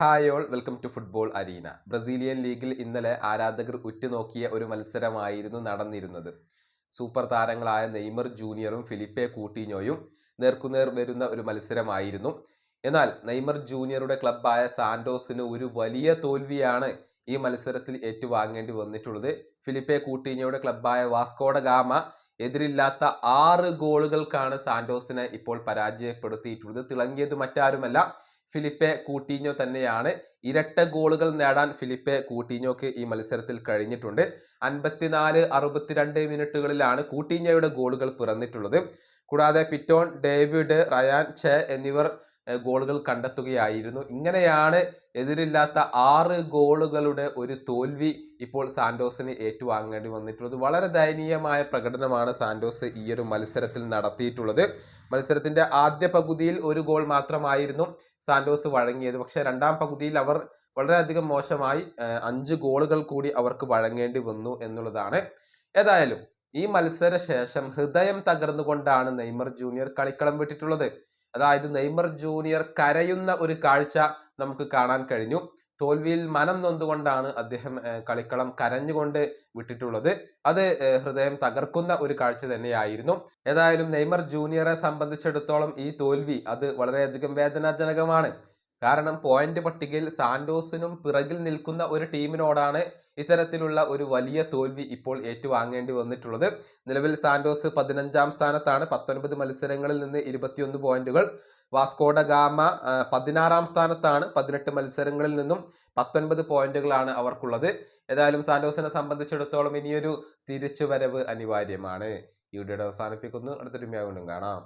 Hi all welcome to football arena. Brazilian ലീഗിൽ ഇന്നലെ ആരാധകർ ഉറ്റുനോക്കിയ ഒരു മത്സരമായിരുന്നു നടന്നിരുന്നത്. സൂപ്പർ താരങ്ങളായ നെയ്മർ ജൂനിയറും ഫിലിപ്പെ കൂട്ടിഞ്ഞോയും നേർക്കുനേർ വരുന്ന ഒരു മത്സരമായിരുന്നു. എന്നാൽ നെയ്മർ ജൂനിയറുടെ ക്ലബ്ബായ സാന്റോസിന് ഒരു വലിയ തോൽവിയാണ് ഈ മത്സരത്തിൽ ഏറ്റുവാങ്ങേണ്ടി വന്നിട്ടുള്ളത്. ഫിലിപ്പെ കൂട്ടിഞ്ഞോയുടെ ക്ലബ്ബായ വാസ്കോഡ ഗാമ എതിരില്ലാത്ത 6 ഗോളുകൾക്കാണ് സാന്റോസിനെ ഇപ്പോൾ പരാജയപ്പെടുത്തിയിട്ടുള്ളത്. തിളങ്ങിയത് മറ്റാരുമല്ല, ഫിലിപ്പെ കൂട്ടിഞ്ഞോ തന്നെയാണ്. ഇരട്ട ഗോളുകൾ നേടാൻ ഫിലിപ്പെ കൂട്ടിഞ്ഞോക്ക് ഈ മത്സരത്തിൽ കഴിഞ്ഞിട്ടുണ്ട്. 54-62 മിനിറ്റുകളിലാണ് കൂട്ടിഞ്ഞോയുടെ ഗോളുകൾ പിറന്നിട്ടുള്ളത്. കൂടാതെ പിറ്റോൺ, ഡേവിഡ്, റയാൻ ചെ എന്നിവർ ഗോളുകൾ കണ്ടെത്തുകയായിരുന്നു. ഇങ്ങനെയാണ് എതിരില്ലാത്ത 6 ഗോളുകളുടെ ഒരു തോൽവി ഇപ്പോൾ സാന്റോസിന് ഏറ്റുവാങ്ങേണ്ടി വന്നിട്ടുള്ളത്. വളരെ ദയനീയമായ പ്രകടനമാണ് സാന്റോസ് ഈ ഒരു മത്സരത്തിൽ നടത്തിയിട്ടുള്ളത്. മത്സരത്തിന്റെ ആദ്യ പകുതിയിൽ ഒരു ഗോൾ മാത്രമായിരുന്നു സാന്റോസ് വഴങ്ങിയത്. പക്ഷേ രണ്ടാം പകുതിയിൽ അവർ വളരെയധികം മോശമായി 5 ഗോളുകൾ കൂടി അവർക്ക് വഴങ്ങേണ്ടി വന്നു എന്നുള്ളതാണ്. ഏതായാലും ഈ മത്സര ശേഷം ഹൃദയം തകർന്നുകൊണ്ടാണ് നെയ്മർ ജൂനിയർ കളിക്കളം വിട്ടിട്ടുള്ളത്. അതായത് നെയ്മർ ജൂനിയർ കരയുന്ന ഒരു കാഴ്ച നമുക്ക് കാണാൻ കഴിഞ്ഞു. തോൽവിയിൽ മനം നൊന്തുകൊണ്ടാണ് അദ്ദേഹം കളിക്കളം കരഞ്ഞുകൊണ്ട് വിട്ടിട്ടുള്ളത്. അത് ഹൃദയം തകർക്കുന്ന ഒരു കാഴ്ച തന്നെയായിരുന്നു. ഏതായാലും നെയ്മർ ജൂനിയറെ സംബന്ധിച്ചിടത്തോളം ഈ തോൽവി അത് വളരെയധികം വേദനാജനകമാണ്. കാരണം പോയിന്റ് പട്ടികയിൽ സാന്റോസിനും പിറകിൽ നിൽക്കുന്ന ഒരു ടീമിനോടാണ് ഇത്തരത്തിലുള്ള ഒരു വലിയ തോൽവി ഇപ്പോൾ ഏറ്റുവാങ്ങേണ്ടി വന്നിട്ടുള്ളത്. നിലവിൽ സാന്റോസ് 15ാം സ്ഥാനത്താണ്, 19 മത്സരങ്ങളിൽ നിന്ന് 21 പോയിന്റുകൾ. വാസ്കോഡ ഗാമ 16ാം സ്ഥാനത്താണ്, 18 മത്സരങ്ങളിൽ നിന്നും 19 പോയിന്റുകളാണ് അവർക്കുള്ളത്. ഏതായാലും സാന്റോസിനെ സംബന്ധിച്ചിടത്തോളം ഇനിയൊരു തിരിച്ചുവരവ് അനിവാര്യമാണ്. ഈ വീഡിയോ അവസാനിപ്പിക്കുന്നു. അടുത്തൊരു വീഡിയോ വീണ്ടും കാണാം.